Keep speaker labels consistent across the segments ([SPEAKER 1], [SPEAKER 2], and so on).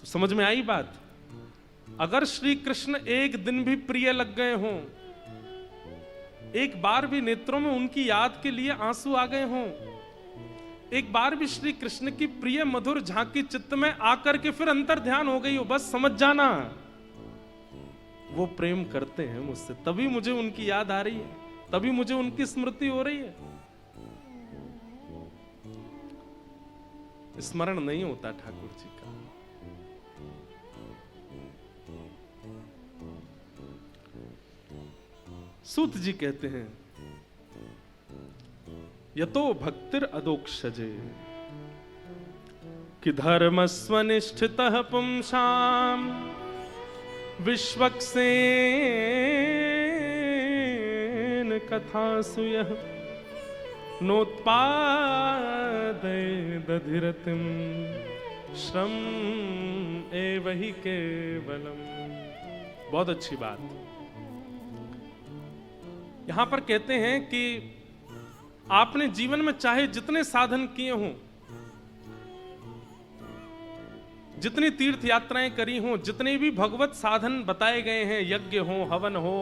[SPEAKER 1] समझ में आई बात? अगर श्री कृष्ण एक दिन भी प्रिय लग गए हों, एक बार भी नेत्रों में उनकी याद के लिए आंसू आ गए हों, एक बार भी श्री कृष्ण की प्रिय मधुर झांकी चित्त में आकर के फिर अंतर ध्यान हो गई हो, बस समझ जाना वो प्रेम करते हैं मुझसे, तभी मुझे उनकी याद आ रही है, तभी मुझे उनकी स्मृति हो रही है। स्मरण नहीं होता ठाकुर जी का। सूत जी कहते हैं, यतो भक्तिर अदोक्षजे कि धर्मस्वनिष्ठितः पुंसाम विश्वक्सेन कथासु यः नोत्पादय दधिरतिम श्रम एव हि केवलम। बहुत अच्छी बात। यहां पर कहते हैं कि आपने जीवन में चाहे जितने साधन किए हों, जितनी तीर्थ यात्राएं करी हों, जितने भी भगवत साधन बताए गए हैं, यज्ञ हो, हवन हो,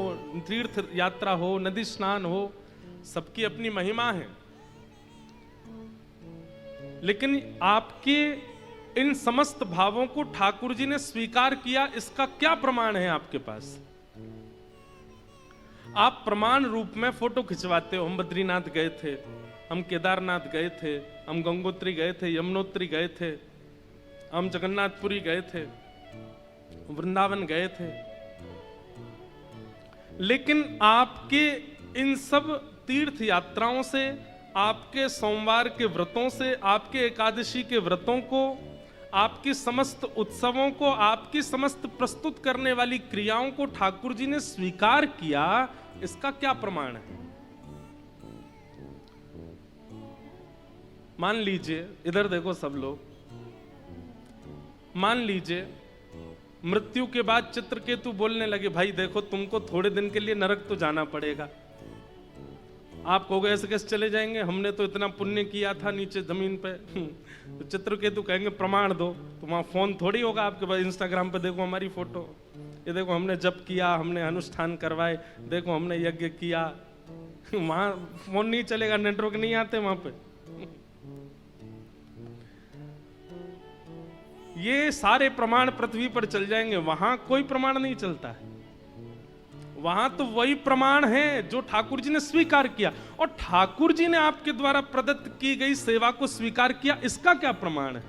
[SPEAKER 1] तीर्थ यात्रा हो, नदी स्नान हो, सबकी अपनी महिमा है। लेकिन आपके इन समस्त भावों को ठाकुर जी ने स्वीकार किया, इसका क्या प्रमाण है आपके पास? आप प्रमाण रूप में फोटो खिंचवाते हो। हम बद्रीनाथ गए थे, हम केदारनाथ गए थे, हम गंगोत्री गए थे, यमुनोत्री गए थे, हम जगन्नाथपुरी गए थे, वृंदावन गए थे। लेकिन आपके इन सब तीर्थ यात्राओं से, आपके सोमवार के व्रतों से, आपके एकादशी के व्रतों को, आपकी समस्त उत्सवों को, आपकी समस्त प्रस्तुत करने वाली क्रियाओं को ठाकुर जी ने स्वीकार किया, इसका क्या प्रमाण है? मान लीजिए, इधर देखो सब लोग, मान लीजिए मृत्यु के बाद चित्रकेतु बोलने लगे, भाई देखो तुमको थोड़े दिन के लिए नरक तो जाना पड़ेगा। आप कहोगे ऐसे कैसे चले जाएंगे, हमने तो इतना पुण्य किया था नीचे जमीन पे। तो चित्रकेतु कहेंगे प्रमाण दो। तो वहां फोन थोड़ी होगा आपके पास, इंस्टाग्राम पे देखो हमारी फोटो, ये देखो हमने जप किया, हमने अनुष्ठान करवाए, देखो हमने यज्ञ किया। वहां फोन नहीं चलेगा, नेटवर्क नहीं आते वहां पे। ये सारे प्रमाण पृथ्वी पर चल जाएंगे, वहां कोई प्रमाण नहीं चलता है। वहां तो वही प्रमाण है जो ठाकुर जी ने स्वीकार किया, और ठाकुर जी ने आपके द्वारा प्रदत्त की गई सेवा को स्वीकार किया, इसका क्या प्रमाण है?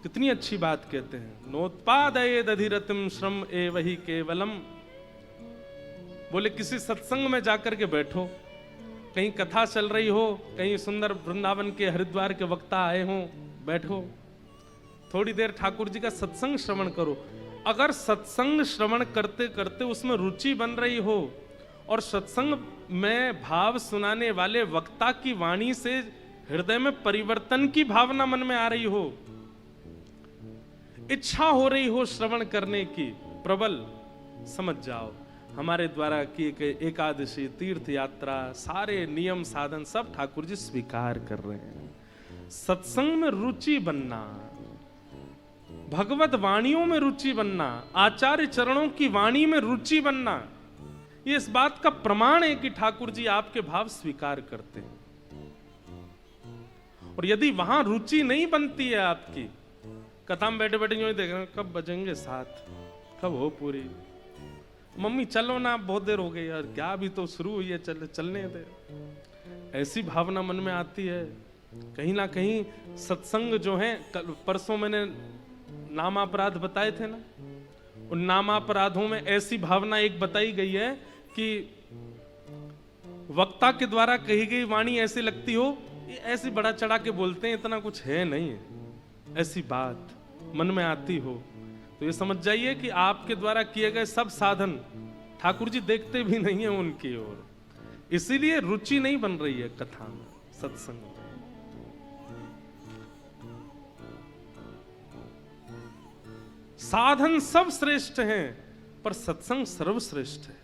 [SPEAKER 1] कितनी अच्छी बात कहते हैं, नोत्पादये दधिरतिम श्रम एव हि केवलम। बोले किसी सत्संग में जाकर के बैठो, कहीं कथा चल रही हो, कहीं सुंदर वृंदावन के हरिद्वार के वक्ता आए हो, बैठो थोड़ी देर ठाकुर जी का सत्संग श्रवण करो। अगर सत्संग श्रवण करते करते उसमें रुचि बन रही हो, और सत्संग में भाव सुनाने वाले वक्ता की वाणी से हृदय में परिवर्तन की भावना मन में आ रही हो, इच्छा हो रही हो श्रवण करने की प्रबल, समझ जाओ हमारे द्वारा किए गए एकादशी, तीर्थ यात्रा, सारे नियम साधन सब ठाकुर जी स्वीकार कर रहे हैं। सत्संग में रुचि बनना, भगवत वाणियों में रुचि बनना, आचार्य चरणों की वाणी में रुचि बनना, ये इस बात का प्रमाण है कि ठाकुर जी आपके भाव स्वीकार करते हैं। और यदि वहां रुचि नहीं बनती है आपकी, कथा में बैठे बैठे यूं ही देख रहे हैं कब बजेंगे 7, कब हो पूरी, मम्मी चलो ना बहुत देर हो गई यार, क्या अभी तो शुरू हुई है, चलने दे, ऐसी भावना मन में आती है। कहीं ना कहीं सत्संग जो है, परसों मैंने नामापराध बताए थे ना, उन नामापराधों में ऐसी भावना एक बताई गई है कि वक्ता के द्वारा कही गई वाणी ऐसी लगती हो, ऐसी बड़ा चढ़ा के बोलते हैं, इतना कुछ है नहीं है, ऐसी बात मन में आती हो, तो ये समझ जाइए कि आपके द्वारा किए गए सब साधन ठाकुर जी देखते भी नहीं है उनकी ओर, इसीलिए रुचि नहीं बन रही है कथा में, सत्संग में। साधन सब श्रेष्ठ हैं, पर सत्संग सर्वश्रेष्ठ है।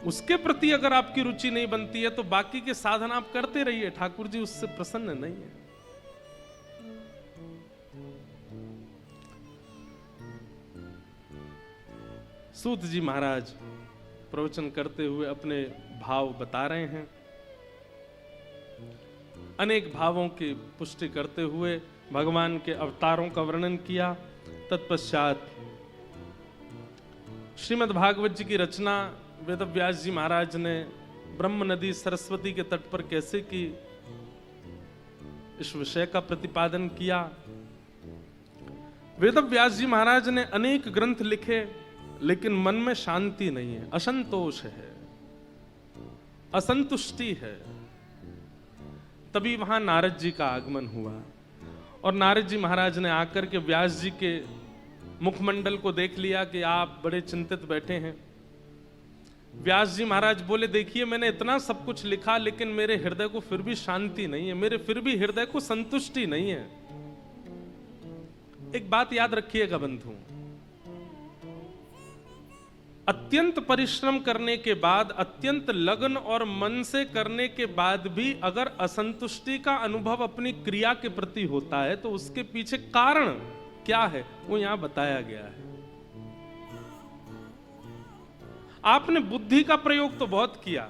[SPEAKER 1] उसके प्रति अगर आपकी रुचि नहीं बनती है तो बाकी के साधन आप करते रहिए, ठाकुर जी उससे प्रसन्न नहीं है। सूत जी महाराज प्रवचन करते हुए अपने भाव बता रहे हैं। अनेक भावों की पुष्टि करते हुए भगवान के अवतारों का वर्णन किया। तत्पश्चात श्रीमद् भागवत जी की रचना वेदव्यास जी महाराज ने ब्रह्म नदी सरस्वती के तट पर कैसे की, इस विषय का प्रतिपादन किया। वेदव्यास जी महाराज ने अनेक ग्रंथ लिखे, लेकिन मन में शांति नहीं है, असंतोष है, असंतुष्टि है। तभी वहां नारद जी का आगमन हुआ और नारद जी महाराज ने आकर के व्यास जी के मुखमंडल को देख लिया कि आप बड़े चिंतित बैठे हैं। व्यास जी महाराज बोले, देखिए मैंने इतना सब कुछ लिखा, लेकिन मेरे हृदय को फिर भी शांति नहीं है, मेरे फिर भी हृदय को संतुष्टि नहीं है। एक बात याद रखिएगा बंधु, अत्यंत परिश्रम करने के बाद, अत्यंत लगन और मन से करने के बाद भी अगर असंतुष्टि का अनुभव अपनी क्रिया के प्रति होता है, तो उसके पीछे कारण क्या है वो यहां बताया गया है। आपने बुद्धि का प्रयोग तो बहुत किया,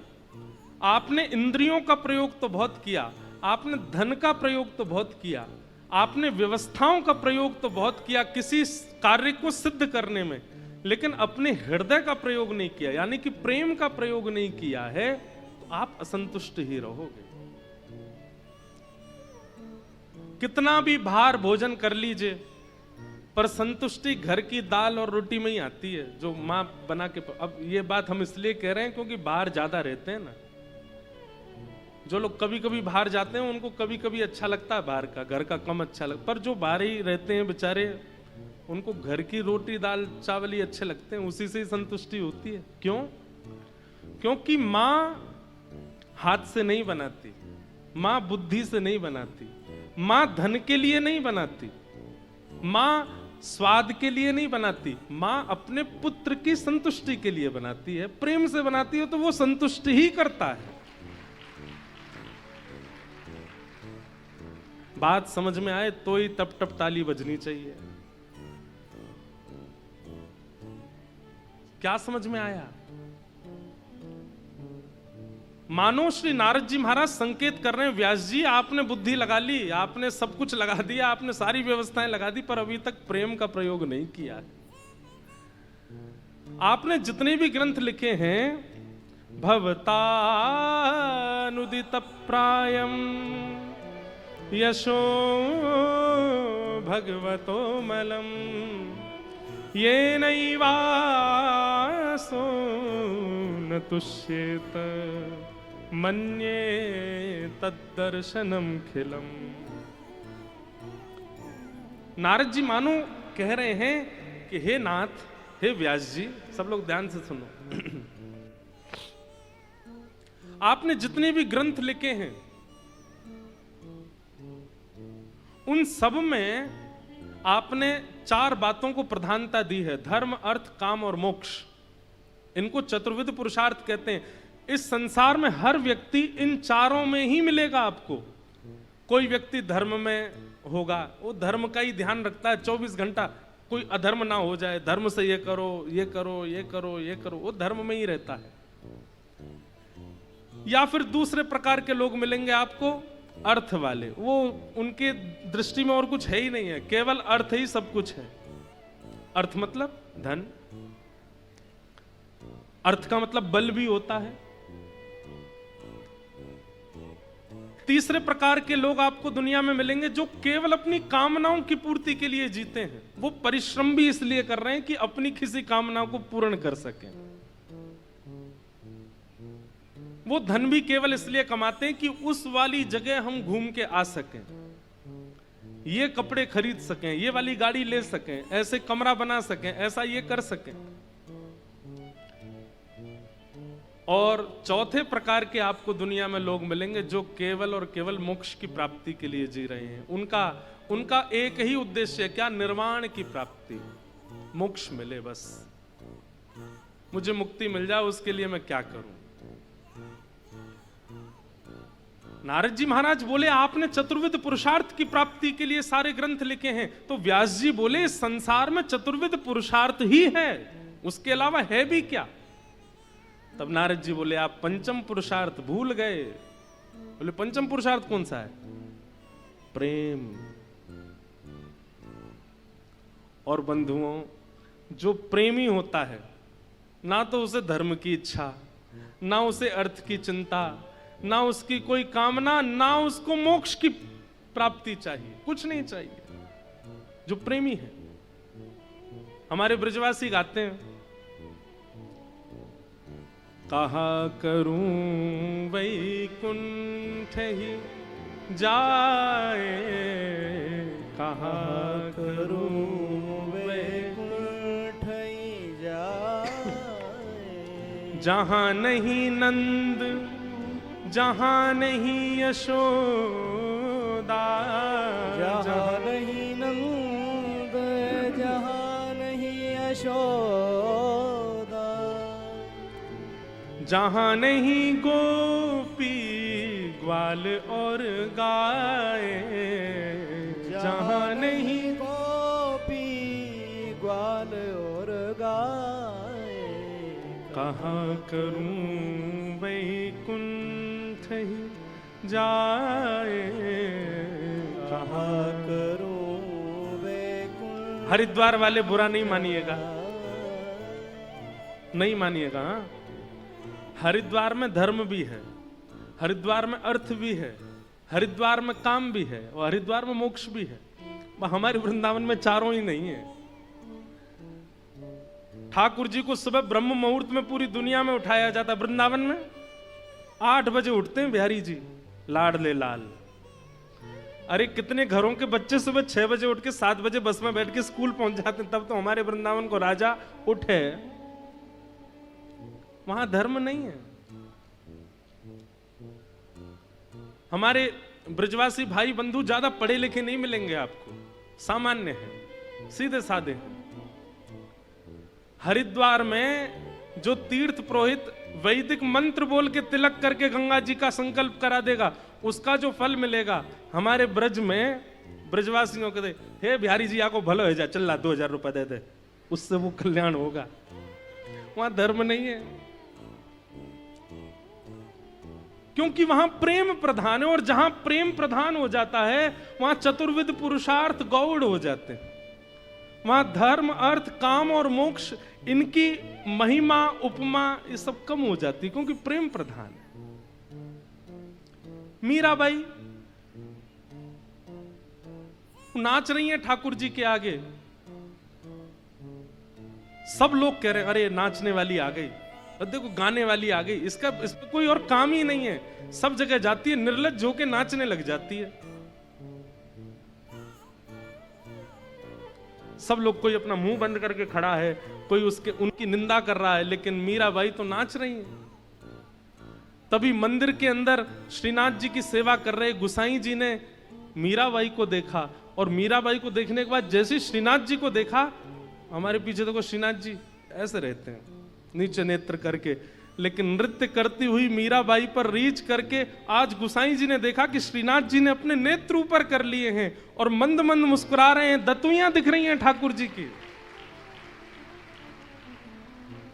[SPEAKER 1] आपने इंद्रियों का प्रयोग तो बहुत किया, आपने धन का प्रयोग तो बहुत किया, आपने व्यवस्थाओं का प्रयोग तो बहुत किया किसी कार्य को सिद्ध करने में, लेकिन अपने हृदय का प्रयोग नहीं किया, यानी कि प्रेम का प्रयोग नहीं किया है, तो आप असंतुष्ट ही रहोगे। कितना भी भार भोजन कर लीजिए, पर संतुष्टि घर की दाल और रोटी में ही आती है, जो मां बना के। अब ये बात हम इसलिए कह रहे हैं क्योंकि बाहर ज्यादा रहते हैं ना, जो लोग कभी कभी बाहर जाते हैं उनको कभी कभी अच्छा लगता है बाहर का, घर का कम अच्छा लगता, पर जो बाहर ही रहते हैं बेचारे, उनको घर की रोटी दाल चावल ही अच्छे लगते हैं, उसी से ही संतुष्टि होती है। क्यों? क्योंकि मां हाथ से नहीं बनाती, मां बुद्धि से नहीं बनाती, मां धन के लिए नहीं बनाती, मां स्वाद के लिए नहीं बनाती, मां अपने पुत्र की संतुष्टि के लिए बनाती है। प्रेम से बनाती है तो वो संतुष्टि ही करता है। बात समझ में आए तो ही तप तप ताली बजनी चाहिए। क्या समझ में आया? मानो श्री नारद जी महाराज संकेत कर रहे हैं, व्यास जी आपने बुद्धि लगा ली, आपने सब कुछ लगा दिया, आपने सारी व्यवस्थाएं लगा दी, पर अभी तक प्रेम का प्रयोग नहीं किया। आपने जितने भी ग्रंथ लिखे हैं, भवतानुदित प्रायम यशो भगवतो मलम ये नैवासो न तुष्येत मन्ये तद्दर्शनम खिलम। नारद जी मानो कह रहे हैं कि हे नाथ, हे व्यास जी, सब लोग ध्यान से सुनो, आपने जितने भी ग्रंथ लिखे हैं उन सब में आपने चार बातों को प्रधानता दी है, धर्म अर्थ काम और मोक्ष। इनको चतुर्विध पुरुषार्थ कहते हैं। इस संसार में हर व्यक्ति इन चारों में ही मिलेगा आपको। कोई व्यक्ति धर्म में होगा, वो धर्म का ही ध्यान रखता है 24 घंटा, कोई अधर्म ना हो जाए, धर्म से ये करो ये करो ये करो ये करो, वो धर्म में ही रहता है। या फिर दूसरे प्रकार के लोग मिलेंगे आपको, अर्थ वाले, वो उनके दृष्टि में और कुछ है ही नहीं है, केवल अर्थ ही सब कुछ है। अर्थ मतलब धन, अर्थ का मतलब बल भी होता है। तीसरे प्रकार के लोग आपको दुनिया में मिलेंगे जो केवल अपनी कामनाओं की पूर्ति के लिए जीते हैं। वो परिश्रम भी इसलिए कर रहे हैं कि अपनी किसी कामना को पूर्ण कर सकें। वो धन भी केवल इसलिए कमाते हैं कि उस वाली जगह हम घूम के आ सकें, ये कपड़े खरीद सकें, ये वाली गाड़ी ले सकें, ऐसे कमरा बना सकें, ऐसा ये कर सकें। और चौथे प्रकार के आपको दुनिया में लोग मिलेंगे जो केवल और केवल मोक्ष की प्राप्ति के लिए जी रहे हैं। उनका एक ही उद्देश्य है, क्या? निर्वाण की प्राप्ति, मोक्ष मिले, बस मुझे मुक्ति मिल जाए, उसके लिए मैं क्या करूं। नारद जी महाराज बोले आपने चतुर्विध पुरुषार्थ की प्राप्ति के लिए सारे ग्रंथ लिखे हैं, तो व्यास जी बोले संसार में चतुर्विध पुरुषार्थ ही है, उसके अलावा है भी क्या? तब नारद जी बोले आप पंचम पुरुषार्थ भूल गए। बोले पंचम पुरुषार्थ कौन सा है? प्रेम। और बंधुओं, जो प्रेमी होता है ना तो उसे धर्म की इच्छा, ना उसे अर्थ की चिंता, ना उसकी कोई कामना, ना उसको मोक्ष की प्राप्ति चाहिए, कुछ नहीं चाहिए। जो प्रेमी है, हमारे ब्रजवासी गाते हैं, कहा करूं वैकुंठ ही जाए, कहा करूं
[SPEAKER 2] वैकुंठ ही जाए,
[SPEAKER 1] जहां नहीं नंद, जहां नहीं यशोदा,
[SPEAKER 2] जहाँ नहीं नंद, जहाँ नहीं यशोदा,
[SPEAKER 1] जहां नहीं गोपी ग्वाल और गाय, जहां नहीं
[SPEAKER 2] गोपी ग्वाल और गाय,
[SPEAKER 1] कहाँ करूं वैकुंठ ही जाए,
[SPEAKER 2] कहाँ करूं वैकुंठ।
[SPEAKER 1] हरिद्वार वाले बुरा नहीं मानिएगा, नहीं मानिएगा। हाँ? हरिद्वार में धर्म भी है, हरिद्वार में अर्थ भी है, हरिद्वार में काम भी है, और हरिद्वार में मोक्ष भी है। हमारे वृंदावन में चारों ही नहीं है। ठाकुर जी को सुबह ब्रह्म मुहूर्त में पूरी दुनिया में उठाया जाता, वृंदावन में 8 बजे उठते हैं बिहारी जी, लाडले लाल। अरे कितने घरों के बच्चे सुबह 6 बजे उठ के 7 बजे बस में बैठ के स्कूल पहुंच जाते हैं, तब तो हमारे वृंदावन को राजा उठे। वहां धर्म नहीं है। हमारे ब्रजवासी भाई बंधु ज्यादा पढ़े लिखे नहीं मिलेंगे आपको, सामान्य है, सीधे साधे हैं। हरिद्वार में जो तीर्थ पुरोहित वैदिक मंत्र बोल के तिलक करके गंगा जी का संकल्प करा देगा, उसका जो फल मिलेगा, हमारे ब्रज में ब्रजवासियों के दे, हे बिहारी जी आपको भलो हो जाए, चल ला 2000 रुपए दे दे, उससे वो कल्याण होगा। वहां धर्म नहीं है, क्योंकि वहां प्रेम प्रधान है, और जहां प्रेम प्रधान हो जाता है वहां चतुर्विध पुरुषार्थ गौड़ हो जाते हैं। वहां धर्म, अर्थ, काम और मोक्ष, इनकी महिमा, उपमा, ये सब कम हो जाती है, क्योंकि प्रेम प्रधान है। मीराबाई नाच रही हैं ठाकुर जी के आगे, सब लोग कह रहे हैं अरे नाचने वाली आ गई, देखो गाने वाली आ गई, इस पे कोई और काम ही नहीं है, सब जगह जाती है, निर्लज्ज होके नाचने लग जाती है। सब लोग, कोई अपना मुंह बंद करके खड़ा है, कोई उनकी निंदा कर रहा है, लेकिन मीराबाई तो नाच रही है। तभी मंदिर के अंदर श्रीनाथ जी की सेवा कर रहे गुसाई जी ने मीराबाई को देखा, और मीराबाई को देखने के बाद जैसे श्रीनाथ जी को देखा, हमारे पीछे देखो श्रीनाथ जी ऐसे रहते हैं नीचे नेत्र करके, लेकिन नृत्य करती हुई मीराबाई पर रीछ करके आज गुसाई जी ने देखा कि श्रीनाथ जी ने अपने नेत्र ऊपर कर लिए हैं और मंद मंद मुस्कुरा रहे हैं, दतुइयां दिख रही हैं ठाकुर जी की।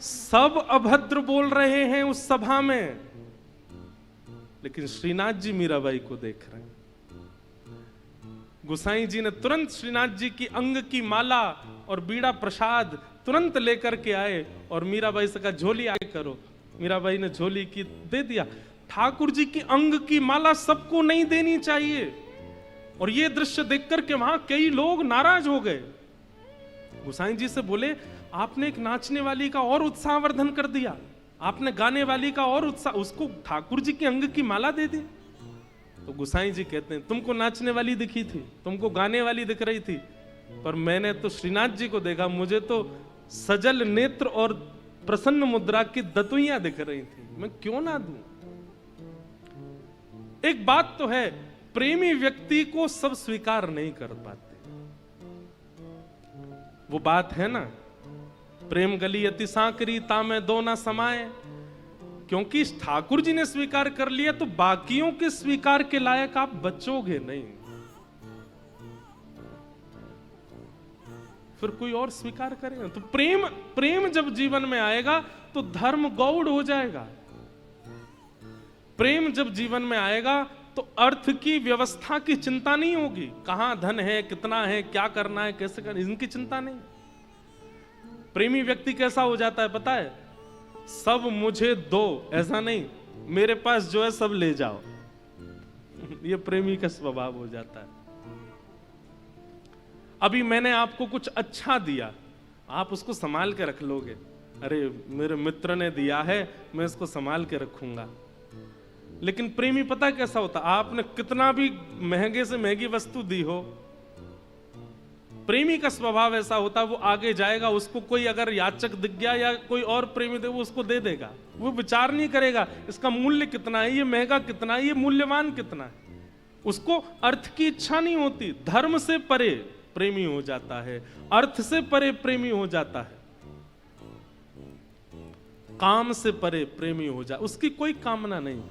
[SPEAKER 1] सब अभद्र बोल रहे हैं उस सभा में, लेकिन श्रीनाथ जी मीराबाई को देख रहे हैं। गुसाई जी ने तुरंत श्रीनाथ जी की अंग की माला और बीड़ा प्रसाद तुरंत लेकर के आए, और मीराबाई से कहा झोली आगे करो। मीराबाई ने झोली की दे दिया। ठाकुर जी की अंग की माला सबको नहीं देनी चाहिए, और ये दृश्य देखकर के वहां कई लोग नाराज हो गए। गुसाई जी से बोले आपने एक नाचने वाली का और उत्साहवर्धन कर दिया, आपने गाने वाली का और उत्साह, उसको ठाकुर जी की अंग की माला दे दी। तो गुसाई जी कहते हैं तुमको नाचने वाली दिखी थी, तुमको गाने वाली दिख रही थी, पर मैंने तो श्रीनाथ जी को देखा, मुझे तो सजल नेत्र और प्रसन्न मुद्रा की दतुइयां दिख रही थी, मैं क्यों ना दूं। एक बात तो है, प्रेमी व्यक्ति को सब स्वीकार नहीं कर पाते। वो बात है ना, प्रेम गली अति सांकरी तामे दो ना समाए। क्योंकि ठाकुर जी ने स्वीकार कर लिया तो बाकियों के स्वीकार के लायक आप बचोगे नहीं। फिर कोई और स्वीकार करेगा? तो प्रेम प्रेम जब जीवन में आएगा तो धर्म गौड़ हो जाएगा। प्रेम जब जीवन में आएगा तो अर्थ की व्यवस्था की चिंता नहीं होगी, कहां धन है, कितना है, क्या करना है, कैसे करना, इनकी चिंता नहीं। प्रेमी व्यक्ति कैसा हो जाता है पता है? सब मुझे दो, ऐसा नहीं, मेरे पास जो है सब ले जाओ। ये प्रेमी का स्वभाव हो जाता है। अभी मैंने आपको कुछ अच्छा दिया, आप उसको संभाल के रख लोगे, अरे मेरे मित्र ने दिया है मैं इसको संभाल के रखूंगा। लेकिन प्रेमी पता कैसा होता? आपने कितना भी महंगे से महंगी वस्तु दी हो, प्रेमी का स्वभाव ऐसा होता, वो आगे जाएगा, उसको कोई अगर याचक दिख गया या कोई और प्रेमी दे, वो उसको दे देगा। वो विचार नहीं करेगा इसका मूल्य कितना है, ये महंगा कितना है, ये मूल्यवान कितना है। उसको अर्थ की इच्छा नहीं होती। धर्म से परे प्रेमी हो जाता है, अर्थ से परे प्रेमी हो जाता है, काम से परे प्रेमी हो जाता, उसकी कोई कामना नहीं,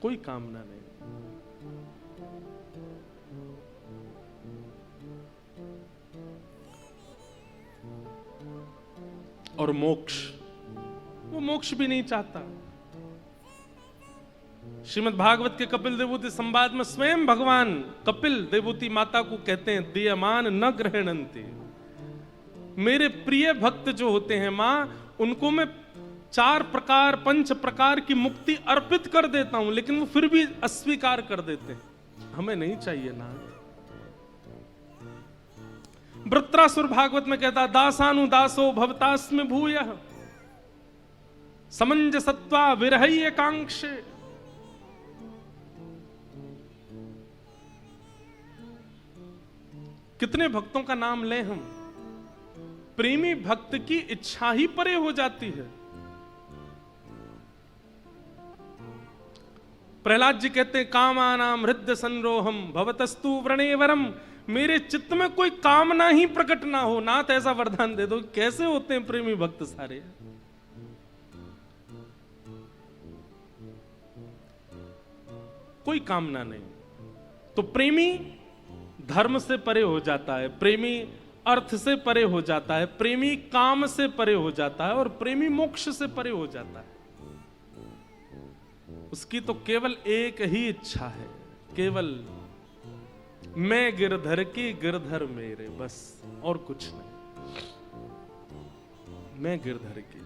[SPEAKER 1] कोई कामना नहीं। और मोक्ष, वो मोक्ष भी नहीं चाहता। श्रीमद् भागवत के कपिल देवूति संवाद में स्वयं भगवान कपिल देवूति माता को कहते हैं, दीयमान न ग्रहणन्ति। मेरे प्रिय भक्त जो होते हैं मां, उनको मैं 4 प्रकार 5 प्रकार की मुक्ति अर्पित कर देता हूं, लेकिन वो फिर भी अस्वीकार कर देते हैं, हमें नहीं चाहिए ना। वृत्रासुर भागवत में कहता, दासानुदासो भवतास्मि भूयः समंजसत्वा विरहै एकांक्षे। कितने भक्तों का नाम लें हम, प्रेमी भक्त की इच्छा ही परे हो जाती है। प्रहलाद जी कहते हैं, कामानाम हृदय संरोहम भवतस्तु व्रणेवरम। मेरे चित्त में कोई कामना ही प्रकट ना हो, नाथ ऐसा वरदान दे दो। कैसे होते हैं प्रेमी भक्त सारे? कोई कामना नहीं। तो प्रेमी धर्म से परे हो जाता है, प्रेमी अर्थ से परे हो जाता है, प्रेमी काम से परे हो जाता है, और प्रेमी मोक्ष से परे हो जाता है। उसकी तो केवल एक ही इच्छा है, केवल मैं गिरधर की गिरधर मेरे, बस और कुछ नहीं। मैं गिरधर की,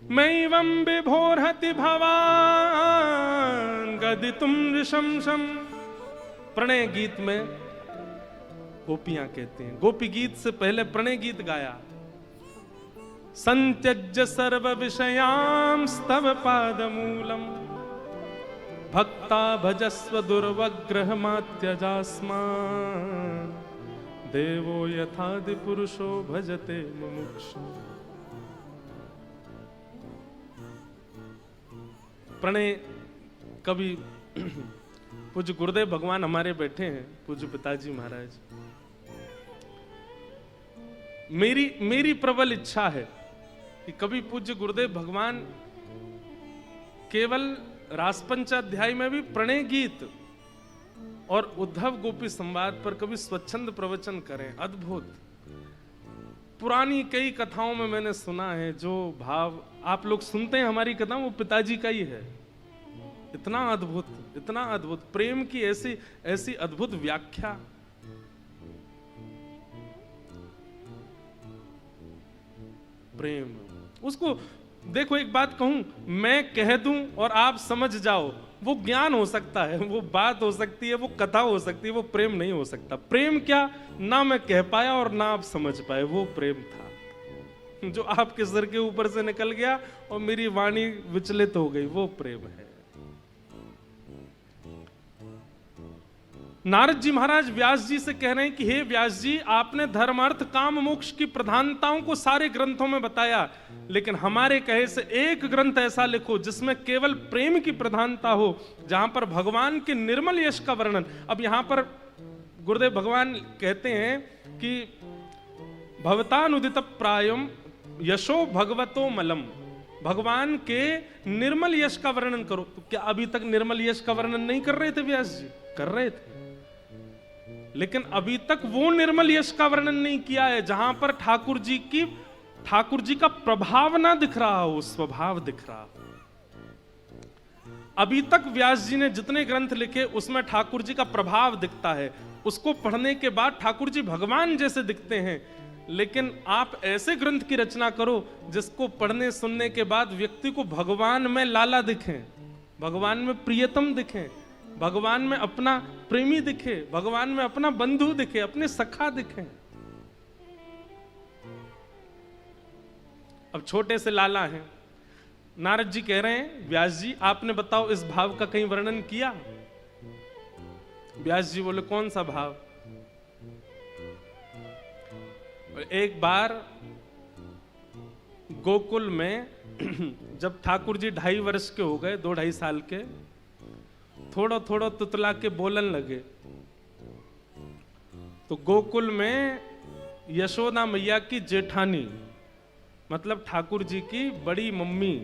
[SPEAKER 1] मैवं विभोरहति भवान् गदितुं ऋषंशं। प्रणय गीत में गोपियां कहते हैं, गोपी गीत से पहले प्रणय गीत गाया, संत्यज्य सर्व विषयांस्तव पादमूलम भक्ता भजस्व दुर्वग्रहमात्यजास्मान् देवो यथादि पुरुषो भजते मुमुक्षु। प्रणय कवि पूज्य गुरुदेव भगवान हमारे बैठे हैं, पूज्य पिताजी महाराज। मेरी प्रबल इच्छा है कि कभी पूज्य गुरुदेव भगवान केवल रासपंचाध्याय में भी प्रणय गीत और उद्धव गोपी संवाद पर कभी स्वच्छंद प्रवचन करें। अद्भुत। पुरानी कई कथाओं में मैंने सुना है, जो भाव आप लोग सुनते हैं हमारी कथा, वो पिताजी का ही है। इतना अद्भुत, इतना अद्भुत प्रेम की ऐसी ऐसी अद्भुत व्याख्या। प्रेम उसको देखो, एक बात कहूं, मैं कह दूं और आप समझ जाओ, वो ज्ञान हो सकता है, वो बात हो सकती है, वो कथा हो सकती है, वो प्रेम नहीं हो सकता। प्रेम क्या, ना मैं कह पाया और ना आप समझ पाए, वो प्रेम था जो आपके सर के ऊपर से निकल गया और मेरी वाणी विचलित हो गई, वो प्रेम है। नारद जी महाराज व्यास जी से कह रहे हैं कि हे व्यास जी, आपने धर्म अर्थ काम मोक्ष की प्रधानताओं को सारे ग्रंथों में बताया, लेकिन हमारे कहे से एक ग्रंथ ऐसा लिखो जिसमें केवल प्रेम की प्रधानता हो, जहां पर भगवान के निर्मल यश का वर्णन। अब यहां पर गुरुदेव भगवान कहते हैं कि भवतानुदित प्रायम यशो भगवतो मलम। भगवान के निर्मल यश का वर्णन करो। तो क्या अभी तक निर्मल यश का वर्णन नहीं कर रहे थे व्यास जी? कर रहे थे, लेकिन अभी तक वो निर्मल यश का वर्णन नहीं किया है जहां पर ठाकुर जी का प्रभाव ना दिख रहा हो, स्वभाव दिख रहा हो। अभी तक व्यास जी ने जितने ग्रंथ लिखे उसमें ठाकुर जी का प्रभाव दिखता है, उसको पढ़ने के बाद ठाकुर जी भगवान जैसे दिखते हैं। लेकिन आप ऐसे ग्रंथ की रचना करो जिसको पढ़ने सुनने के बाद व्यक्ति को भगवान में लाला दिखे, भगवान में प्रियतम दिखे, भगवान में अपना प्रेमी दिखे, भगवान में अपना बंधु दिखे, अपने सखा दिखे। अब छोटे से लाला हैं, नारद जी कह रहे हैं व्यास जी आपने बताओ इस भाव का कहीं वर्णन किया? व्यास जी बोले कौन सा भाव? एक बार गोकुल में जब ठाकुर जी 2.5 वर्ष के हो गए, 2-2.5 साल के, थोड़ा थोड़ा तुतला के बोलन लगे, तो गोकुल में यशोदा मैया की जेठानी मतलब ठाकुर जी की बड़ी मम्मी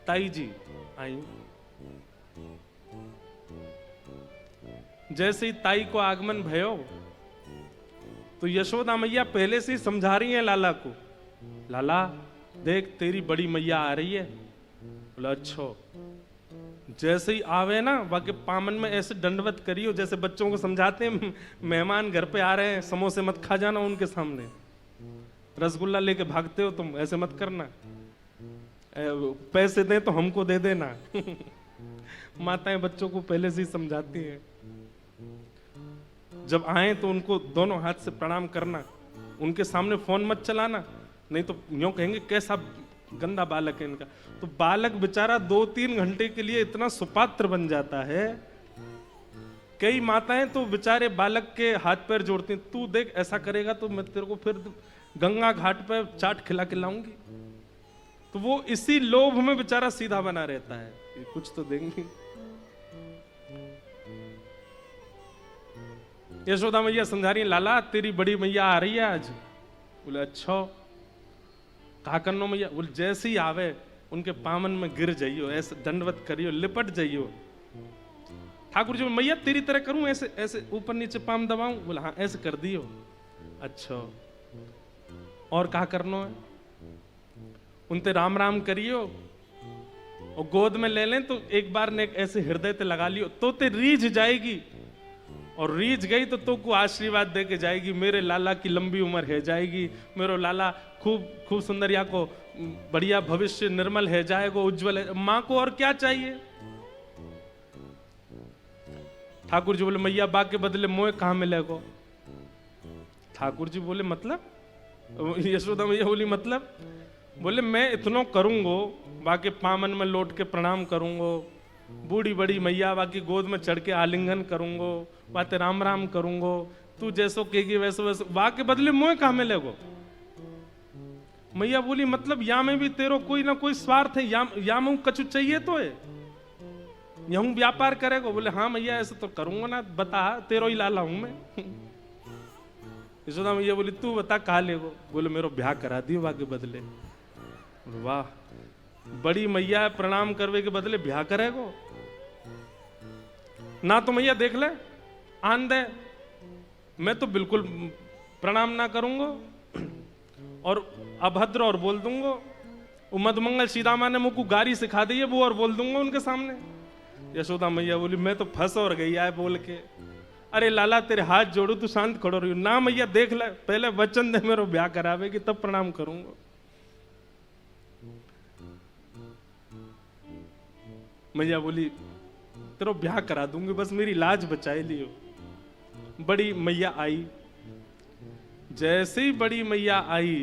[SPEAKER 1] ताई जी आई। जैसे ही ताई को आगमन भयो तो यशोदा मैया पहले से ही समझा रही है लाला को, लाला देख तेरी बड़ी मैया आ रही है। बोला अच्छा। जैसे ही आवे ना बाकी पामन में ऐसे दंडवत करियो जैसे बच्चों को समझाते हैं मेहमान घर पे आ रहे हैं, समोसे मत खा जाना उनके सामने, रसगुल्ला लेके भागते हो तुम, ऐसे मत करना, पैसे दें तो हमको दे देना। माताएं बच्चों को पहले से ही समझाती हैं। जब आए तो उनको दोनों हाथ से प्रणाम करना, उनके सामने फोन मत चलाना, नहीं तो यूं कहेंगे कैसा गंदा बालक है इनका। तो बालक बेचारा 2-3 घंटे के लिए इतना सुपात्र बन जाता है। कई माताएं तो बेचारे बालक के हाथ पैर जोड़ती हैं, तू देख ऐसा करेगा तो मैं तेरे को फिर गंगा घाट पर चाट खिला के लाऊंगी। तो वो इसी लोभ में बेचारा सीधा बना रहता है, कुछ तो देंगे। यशोदा मैया समझा रही है लाला तेरी बड़ी मैया आ रही है आज। बोले अच्छा कहा करनो मैया? बोले जैसे ही आवे उनके पामन में गिर जाइयो, ऐसे दंडवत करियो, लिपट जाइयो। ठाकुर जी मैया तेरी तरह करूं, ऐसे ऐसे ऊपर नीचे पाम दबाऊं? बोले हाँ ऐसे कर दियो। अच्छा और कहा करनो है? उनते राम राम करियो और गोद में ले लें तो एक बार ने ऐसे हृदय ते लगा लियो तो ते रीझ जाएगी, और रीझ गई तो को आशीर्वाद दे के जाएगी, मेरे लाला की लंबी उम्र है जाएगी, मेरो लाला खूब खूब सुंदर या को बढ़िया भविष्य निर्मल है जाएगा, उज्जवल है। माँ को और क्या चाहिए? ठाकुर जी बोले मैया बा के बदले मोए कहां मिलेगा? ठाकुर जी बोले मतलब? यशोदा मैया बोली मतलब? बोले मैं इतना करूंगो, बाकी पामन में लौट के प्रणाम करूंगो, बूढ़ी बड़ी मैया बाकी गोद में चढ़ के आलिंगन करूंगो, बातें राम राम करूंगो, तू जैसो कहेगी वैसे वैसे, बा के बदले मुँह कहां मिलेगो? मैया बोली मतलब या में भी तेरो कोई ना कोई स्वार्थ है, या में कछु चाहिए तो है, यहूं व्यापार करेगा? बोले हाँ मैया ऐसे तो करूंगा ना, बता तेरो ही लाला हूं मैं। यशोदा मैया बोली तू बता कहा लेगो? बोले मेरो ब्याह करा दियो बाकी बदले। वाह बड़ी मैया प्रणाम करवे के बदले ब्याह करेगो? ना तो मैया देख ले आन दे, मैं तो बिल्कुल प्रणाम ना करूंगा और अभद्र और बोल दूंगा। वो मधुमंगल सीदामा ने मुझको गारी सिखा दी है वो और बोल दूंगा उनके सामने। यशोदा मैया बोली मैं तो फंस और गई है बोल के। अरे लाला तेरे हाथ जोड़ू तू शांत खड़ो रही। ना मैया देख ले पहले वचन दे मेरे ब्याह करावे कि तब प्रणाम करूंगा। मैया बोली तेरा ब्याह करा दूंगी बस मेरी लाज बचाए लियो। बड़ी मैया आई, जैसे ही बड़ी मैया आई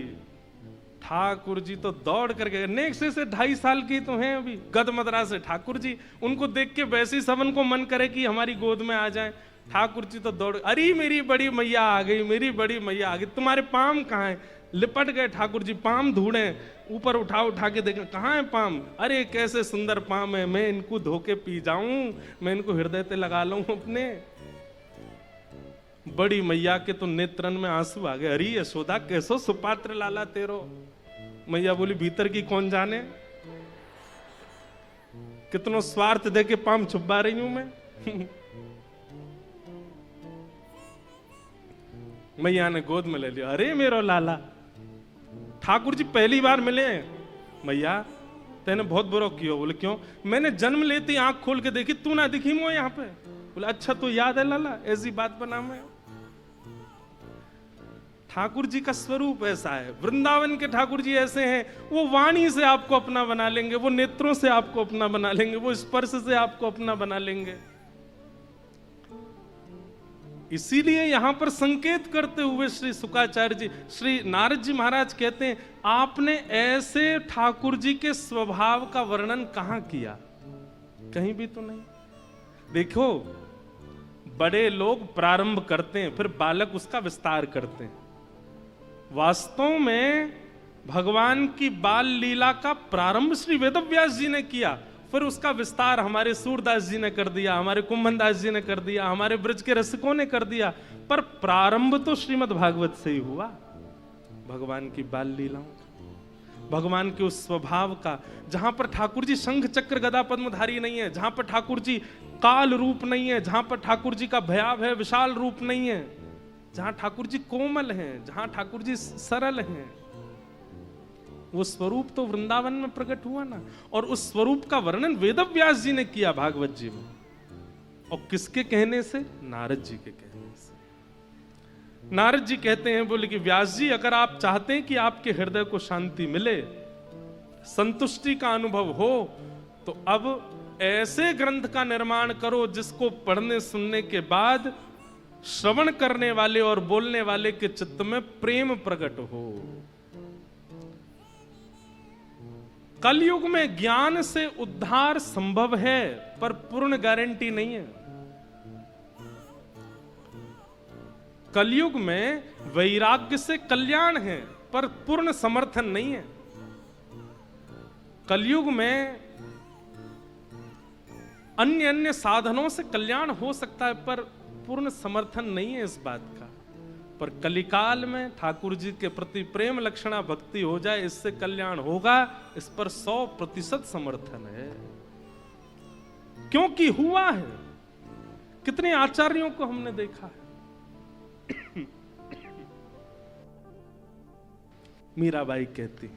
[SPEAKER 1] ठाकुर जी तो दौड़ कर गए। नेक्स्ट से 2.5 साल की तो हैं अभी गदमदरा से ठाकुर जी, उनको देख के वैसे ही सबन को मन करे कि हमारी गोद में आ जाए। ठाकुर जी तो दौड़, अरे मेरी बड़ी मैया आ गई, मेरी बड़ी मैया आ गई, तुम्हारे पाम कहाँ हैं? लिपट गए ठाकुर जी, पाम ढूंढे, ऊपर उठा उठा के देखें कहाँ है पाम। अरे कैसे सुंदर पाम है, मैं इनको धो के पी जाऊं, मैं इनको हृदय पे लगा लूं अपने। बड़ी मैया के तो नेत्रन में आंसू आ गए। अरे यशोदा कैसो सुपात्र लाला तेरो। मैया बोली भीतर की कौन जाने, कितनो स्वार्थ दे के पाम छुपा रही हूं मैं। मैया ने गोद में ले लिया। अरे मेरो लाला, ठाकुर जी पहली बार मिले हैं। मैया तेने बहुत बुरा किया। बोले क्यों? मैंने जन्म लेती आंख खोल के देखी, तू ना दिखी मुझे यहाँ पे। बोले अच्छा तो याद है लाला, ऐसी बात बना मैं। ठाकुर जी का स्वरूप ऐसा है, वृंदावन के ठाकुर जी ऐसे हैं, वो वाणी से आपको अपना बना लेंगे, वो नेत्रों से आपको अपना बना लेंगे, वो स्पर्श से आपको अपना बना लेंगे। इसीलिए यहां पर संकेत करते हुए श्री शुकाचार्य जी, श्री नारद जी महाराज कहते हैं, आपने ऐसे ठाकुर जी के स्वभाव का वर्णन कहां किया? कहीं भी तो नहीं। देखो, बड़े लोग प्रारंभ करते हैं, फिर बालक उसका विस्तार करते हैं। वास्तव में भगवान की बाल लीला का प्रारंभ श्री वेदव्यास जी ने किया, फिर उसका विस्तार हमारे सूरदास जी ने कर दिया, हमारे कुंभनदास जी ने कर दिया, हमारे ब्रज के रसिकों ने कर दिया, पर प्रारंभ तो श्रीमद् भागवत से ही हुआ। भगवान की बाल लीलाओं का, भगवान के उस स्वभाव का, जहां पर ठाकुर जी शंख चक्र गदा पद्मधारी नहीं है, जहां पर ठाकुर जी काल रूप नहीं है, जहां पर ठाकुर जी का भयाभय विशाल रूप नहीं है, जहां ठाकुर जी कोमल हैं, जहां ठाकुर जी सरल हैं, वो स्वरूप तो वृंदावन में प्रकट हुआ ना। और उस स्वरूप का वर्णन वेदव्यास जी ने किया भागवत जी में। और किसके कहने से? नारद जी के कहने से। नारद जी कहते हैं, बोले कि व्यास जी, अगर आप चाहते हैं कि आपके हृदय को शांति मिले, संतुष्टि का अनुभव हो, तो अब ऐसे ग्रंथ का निर्माण करो जिसको पढ़ने सुनने के बाद श्रवण करने वाले और बोलने वाले के चित्त में प्रेम प्रकट हो। कलयुग में ज्ञान से उद्धार संभव है, पर पूर्ण गारंटी नहीं है। कलयुग में वैराग्य से कल्याण है, पर पूर्ण समर्थन नहीं है। कलयुग में अन्य अन्य साधनों से कल्याण हो सकता है, पर पूर्ण समर्थन नहीं है इस बात का। पर कलिकाल में ठाकुर जी के प्रति प्रेम लक्षणा भक्ति हो जाए, इससे कल्याण होगा, इस पर 100% समर्थन है, क्योंकि हुआ है। कितने आचार्यों को हमने देखा है। मीराबाई कहती